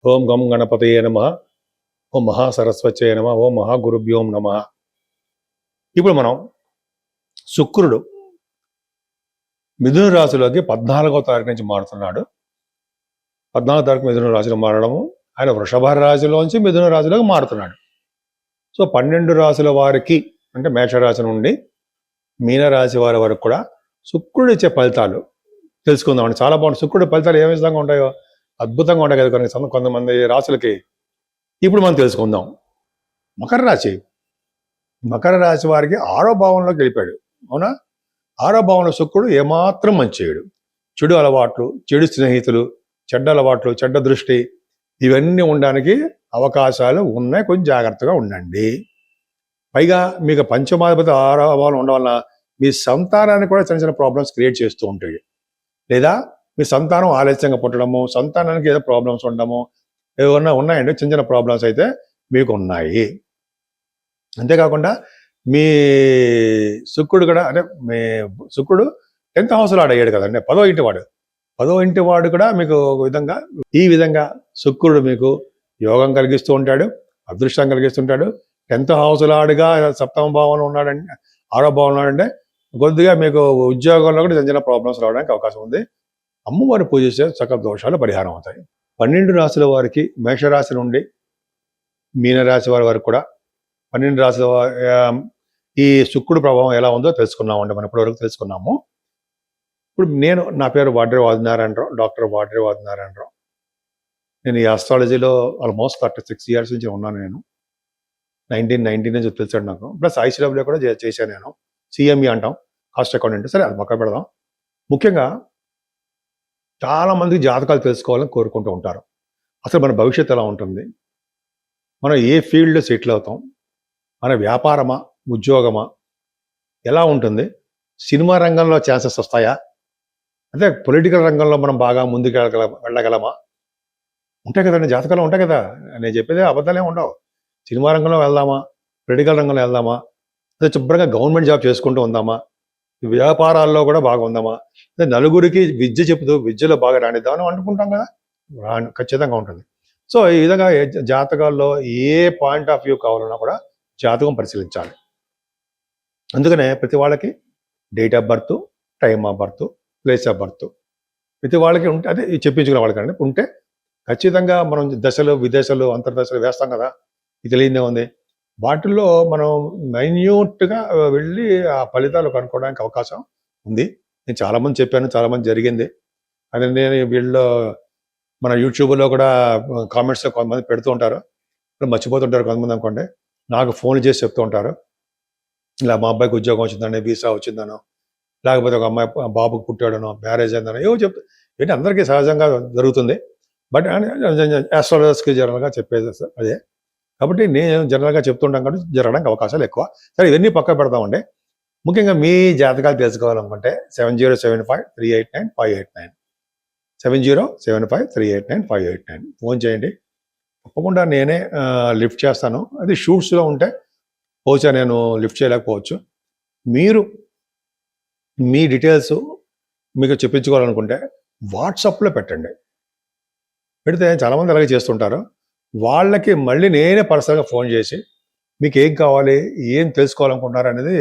ఓం గం గణపతయే నమః. ఓం మహాసరస్వత్యై నమః. ఓం మహాగురుభ్యోం నమః. ఇప్పుడు మనం శుక్రుడు మిథున రాశిలోకి 14వ తారీఖు నుంచి మారుతున్నాడు. 14వ తారీఖు మిథున రాశిలో మారడము, ఆయన వృషభ రాశిలోంచి మిథున రాశిలోకి మారుతున్నాడు. సో 12 రాశుల వారికి, అంటే మేషరాశి నుండి మీనరాశి వారి వరకు కూడా శుక్రుడు ఇచ్చే ఫలితాలు తెలుసుకుందామండి. చాలా బాగుంటుంది. శుక్రుడి ఫలితాలు ఏ విధంగా ఉంటాయో అద్భుతంగా ఉంటాయి కదా కొంతమంది రాశులకి. ఇప్పుడు మనం తెలుసుకుందాం. మకర రాశి. మకర రాశి వారికి 6వ భావంలోకి వెళ్ళిపోయాడు. అవునా? 6వ భావంలో శుక్రుడు ఏమాత్రం మంచి చేయడు. చెడు అలవాట్లు, చెడు స్నేహితులు, చెడ్డ అలవాట్లు, చెడ్డ దృష్టి, ఇవన్నీ ఉండడానికి అవకాశాలు ఉన్నాయి. కొంచెం జాగ్రత్తగా ఉండండి. పైగా మీకు పంచమాధిపతి 6వ భావం ఉండడం వల్ల మీ సంతానానికి కూడా చిన్న చిన్న ప్రాబ్లమ్స్ క్రియేట్ చేస్తూ ఉంటాయి. లేదా మీ సంతానం ఆలస్యంగా పుట్టడము, సంతానానికి ఏదో ప్రాబ్లమ్స్ ఉండడము, ఏమన్నా ఉన్నాయండి. చిన్న చిన్న ప్రాబ్లమ్స్ అయితే మీకు ఉన్నాయి. అంతేకాకుండా మీ శుక్రుడు కూడా, అంటే మీ శుక్రుడు 10th హౌస్లో అయ్యాడు కదండి, 10వ ఇంటి వాడు. 10వ ఇంటి వాడు కూడా మీకు ఈ విధంగా శుక్రుడు మీకు యోగం కలిగిస్తూ ఉంటాడు, అదృష్టం కలిగిస్తుంటాడు. 10th హౌస్లో ఆడుగా 7వ భావంలో ఉన్నాడండి, 6వ భావంలో ఉన్నాడంటే కొద్దిగా మీకు ఉద్యోగంలో కూడా చిన్న చిన్న ప్రాబ్లమ్స్ రావడానికి అవకాశం ఉంది. అమ్మవారిని పూజిస్తే సకల దోషాలు పరిహారం అవుతాయి. 12 రాశుల వారికి, మేషరాశి నుండి మీనరాశి వారి వరకు కూడా 12 రాశుల ఈ శుక్రుడు ప్రభావం ఎలా ఉందో తెలుసుకున్నామండి. మనం ఇప్పటివరకు తెలుసుకున్నాము. ఇప్పుడు నా పేరు వాడ్రే వాదినారాయణరావు, డాక్టర్ వాడ్రే వాదినారాయణరావు. నేను ఈ ఆస్ట్రాలజీలో ఆల్మోస్ట్ 36 ఇయర్స్ నుంచి ఉన్నాను. నేను 1990 నుంచి తెలిసాడు నాకు. ప్లస్ ఐసీడబ్ల్యూ కూడా చేశాను నేను. సిఎంఈ అంటాం, కాస్ట్ అకౌంటెంట్. సరే, అది పక్క పెడదాం. ముఖ్యంగా చాలా మంది జాతకాలు తెలుసుకోవాలని కోరుకుంటూ ఉంటారు. అసలు మన భవిష్యత్తు ఎలా ఉంటుంది, మనం ఏ ఫీల్డ్లో సెటిల్ అవుతాం, మన వ్యాపారమా, ఉద్యోగమా, ఎలా ఉంటుంది, సినిమా రంగంలో ఛాన్సెస్ వస్తాయా, అంటే పొలిటికల్ రంగంలో మనం బాగా ముందుకు వెళ్ళగలమా, ఉంటాయి కదండి, జాతకాలు ఉంటాయి కదా. నేను చెప్పేది అబద్ధాలే ఉండవు. సినిమా రంగంలో వెళ్దామా, పొలిటికల్ రంగంలో వెళ్దామా, అదే శుభ్రంగా గవర్నమెంట్ జాబ్ చేసుకుంటూ ఉందామా, వ్యాపారాల్లో కూడా బాగా ఉందామా, నలుగురికి విద్య చెబుతూ విద్యలో బాగా రానిద్దామని అనుకుంటాం కదా. ఖచ్చితంగా ఉంటుంది. సో ఈ విధంగా జాతకాల్లో ఏ పాయింట్ ఆఫ్ వ్యూ కావాలన్నా కూడా జాతకం పరిశీలించాలి. అందుకనే ప్రతి వాళ్ళకి date of birth, time of birth, place of birth ప్రతి వాళ్ళకి ఉంటే, అదే చెప్పించుకునే వాళ్ళకండి ఉంటే ఖచ్చితంగా మనం దశలు, విదేశాలు, అంతర్దశలు వేస్తాం కదా. ఇది తెలియదే ఉంది. వాటిల్లో మనం మైన్యూట్గా వెళ్ళి ఆ ఫలితాలు కనుక్కోవడానికి అవకాశం ఉంది. నేను చాలామంది చెప్పాను, చాలామంది జరిగింది. అని నేను వీళ్ళు మన యూట్యూబ్లో కూడా కామెంట్స్లో కొంతమంది పెడుతూ ఉంటారు. మర్చిపోతుంటారు కొంతమంది అనుకోండి. నాకు ఫోన్ చేసి చెప్తూ ఉంటారు, ఇలా మా అబ్బాయికి ఉద్యోగం వచ్చిందనో, వీసా వచ్చిందనో, లేకపోతే ఒక అమ్మాయి బాబుకు పుట్టాడనో, మ్యారేజ్ అయిందనో, ఏవో చెప్తా. ఏంటి అందరికీ సహజంగా జరుగుతుంది. బట్ ఆస్ట్రాలజర్స్కి జనరల్గా చెప్పేది అదే. కాబట్టి నేను జనరల్గా చెప్తుంటాం కాబట్టి జరగడానికి అవకాశాలు ఎక్కువ. సరే, ఇవన్నీ పక్క పెడతామండి. ముఖ్యంగా మీ జాతకాలు తెలుసుకోవాలనుకుంటే 7075389589 7075389589 ఫోన్ చేయండి. తప్పకుండా నేనే లిఫ్ట్ చేస్తాను. అది షూట్స్లో ఉంటే బహుశా నేను లిఫ్ట్ చేయలేకపోవచ్చు. మీరు మీ డీటెయిల్స్ మీకు చెప్పించుకోవాలనుకుంటే వాట్సాప్లో పెట్టండి. పెడితే చాలామంది అలాగే చేస్తుంటారు. వాళ్ళకి మళ్ళీ నేనే పర్సనల్గా ఫోన్ చేసి మీకు ఏం కావాలి, ఏం తెలుసుకోవాలనుకుంటున్నారు అనేది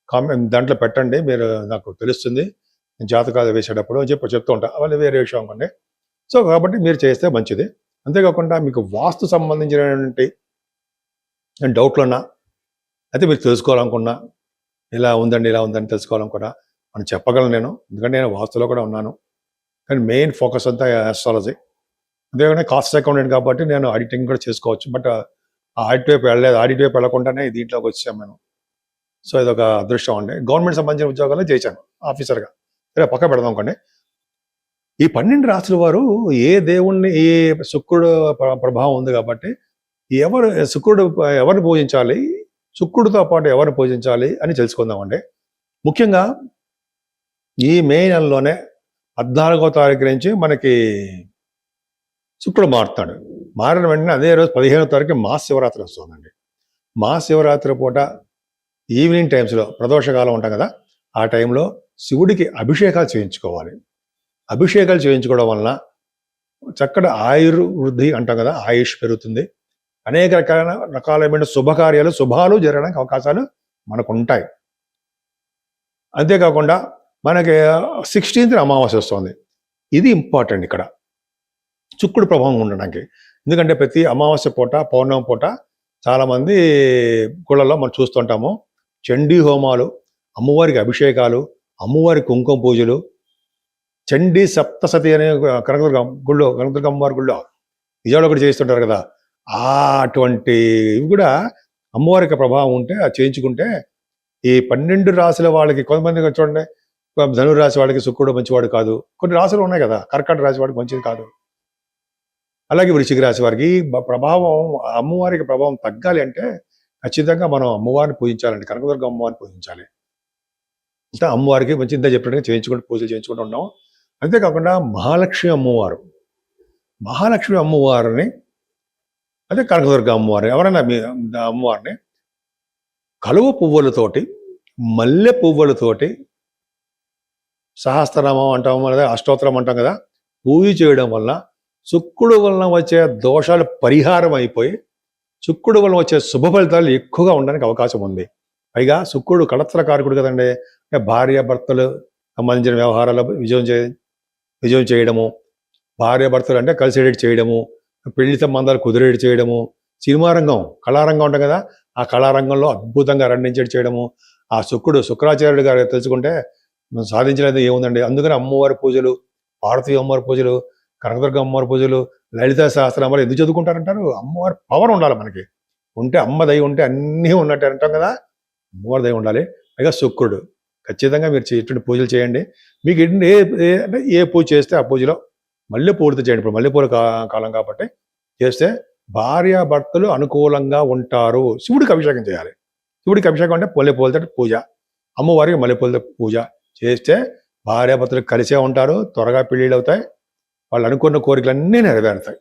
కామెంట్ దాంట్లో పెట్టండి. మీరు నాకు తెలుస్తుంది జాతకాలు వేసేటప్పుడు చెప్తూ ఉంటాను. అవన్నీ వేరే విషయం అనుకోండి. సో కాబట్టి మీరు చేస్తే మంచిది. అంతేకాకుండా మీకు వాస్తు సంబంధించినటువంటి డౌట్లున్నా, అయితే మీరు తెలుసుకోవాలనుకున్నా, ఇలా ఉందండి, ఇలా ఉందని తెలుసుకోవాలనుకున్నా మనం చెప్పగలను నేను. ఎందుకంటే నేను వాస్తులో కూడా ఉన్నాను. కానీ మెయిన్ ఫోకస్ అంతా ఆస్ట్రాలజీ. అంతేకాకుండా కాస్ట్ అకౌంటెంట్ కాబట్టి నేను ఆడిటింగ్ కూడా చేసుకోవచ్చు. బట్ ఆ ఆడిట్ వైపు వెళ్ళలేదు. ఆడిట్ వైపు వెళ్ళకుండానే దీంట్లోకి వచ్చాను నేను. సో ఇదొక అదృష్టం అండి. గవర్నమెంట్ సంబంధించిన ఉద్యోగాలు చేశాను ఆఫీసర్గా. సరే, పక్క పెడదాం అనుకోండి. ఈ 12 రాశుల వారు ఏ దేవుణ్ణి, ఏ శుక్రుడు ప్రభావం ఉంది కాబట్టి శుక్రుడు ఎవరిని పూజించాలి, శుక్రుడితో పాటు ఎవరిని పూజించాలి అని తెలుసుకుందామండి. ముఖ్యంగా ఈ మే నెలలోనే 14వ తారీఖు నుంచి మనకి శుక్రుడు మారుతాడు. మారిన వెంటనే అదే రోజు 15వ తారీఖు మహాశివరాత్రి వస్తుందండి. మహాశివరాత్రి పూట ఈవినింగ్ టైమ్స్లో ప్రదోషకాలం ఉంటాం కదా, ఆ టైంలో శివుడికి అభిషేకాలు చేయించుకోవాలి. అభిషేకాలు చేయించుకోవడం వలన చక్కటి ఆయుర్వృద్ధి అంటాం కదా, ఆయుష్ పెరుగుతుంది. అనేక రకాలైన శుభకార్యాలు, శుభాలు జరగడానికి అవకాశాలు మనకు ఉంటాయి. అంతేకాకుండా మనకి 16th అమావాస్య వస్తుంది. ఇది ఇంపార్టెంట్ ఇక్కడ శుక్రుడు ప్రభావం ఉండడానికి. ఎందుకంటే ప్రతి అమావాస్య పూట, పౌర్ణమి పూట చాలామంది గుళ్ళల్లో మనం చూస్తుంటాము చండీ హోమాలు, అమ్మవారికి అభిషేకాలు, అమ్మవారి కుంకుమ పూజలు, చండీ సప్తసతి అనే కనకదుర్గ గుళ్ళో, కనకదుర్గ అమ్మవారి గుళ్ళో విజయవాడ ఒకటి చేస్తుంటారు కదా, అటువంటి ఇవి కూడా అమ్మవారికి ప్రభావం ఉంటే అది చేయించుకుంటే ఈ 12 రాశుల వాళ్ళకి, కొంతమంది చూడండి ధనురాశి వాళ్ళకి శుక్రుడు మంచివాడు కాదు, కొన్ని రాశులు ఉన్నాయి కదా, కర్కాటక రాశి వాడికి మంచిది కాదు. అలాగే వృశ్చిక రాశి వారికి ప్రభావం, అమ్మవారికి ప్రభావం తగ్గాలి అంటే ఖచ్చితంగా మనం అమ్మవారిని పూజించాలండి, కనకదుర్గ అమ్మవారిని పూజించాలి. అంటే అమ్మవారికి మంచి ఇంత చెప్పినట్టుగా చేయించుకుంటూ పూజలు చేయించుకుంటూ ఉన్నాం. అంతేకాకుండా మహాలక్ష్మి అమ్మవారిని అదే కనకదుర్గ అమ్మవారిని ఎవరైనా అమ్మవారిని కలువ పువ్వులతోటి, మల్లె పువ్వులతోటి, సహస్రనామం అంటాం లేదా అష్టోత్తరం అంటాం కదా, పూజ చేయడం వల్ల శుక్రుడు వలన వచ్చే దోషాలు పరిహారం అయిపోయి శుక్రుడు వలన వచ్చే శుభ ఫలితాలు ఎక్కువగా ఉండడానికి అవకాశం ఉంది. పైగా శుక్రుడు కళత్రకారకుడు కదండి. అంటే భార్యాభర్తలు సంబంధించిన వ్యవహారాలు విజయం చేయడము, భార్యాభర్తలు అంటే కలిసేటట్టు చేయడము, పెళ్లి సంబంధాలు కుదిరేటి చేయడము, సినిమా రంగం, కళారంగం ఉంటుంది కదా, ఆ కళారంగంలో అద్భుతంగా రండించేటి చేయడము, ఆ శుక్రాచార్యుడు గారు తెలుసుకుంటే సాధించలేదు ఏముందండి. అందుకని అమ్మవారి పూజలు, పార్వతీ అమ్మవారి పూజలు, కనకదుర్గ అమ్మవారి పూజలు, లలితా సహస్రనామాలు ఎందుకు చదువుకుంటారంటారు? అమ్మవారి పవర్ ఉండాలి మనకి. ఉంటే అమ్మ దయ ఉంటే అన్నీ ఉన్నట్టు అంటాం కదా, అమ్మవారి దయ ఉండాలి. పైగా శుక్రుడు ఖచ్చితంగా మీరు ఇటువంటి పూజలు చేయండి. మీకు అంటే ఏ పూజ చేస్తే ఆ పూజలో మల్లెపూలతో చేయండి. ఇప్పుడు మల్లెపూల కాలం కాబట్టి చేస్తే భార్యాభర్తలు అనుకూలంగా ఉంటారు. శివుడికి అభిషేకం చేయాలి. శివుడికి అభిషేకం అంటే మల్లెపూలతో పూజ, అమ్మవారికి మల్లెపూలతో పూజ చేస్తే భార్యాభర్తలు కలిసే ఉంటారు, త్వరగా పెళ్ళిళ్ళు అవుతాయి, వాళ్ళు అనుకున్న కోరికలన్నీ నెరవేరుతాయి.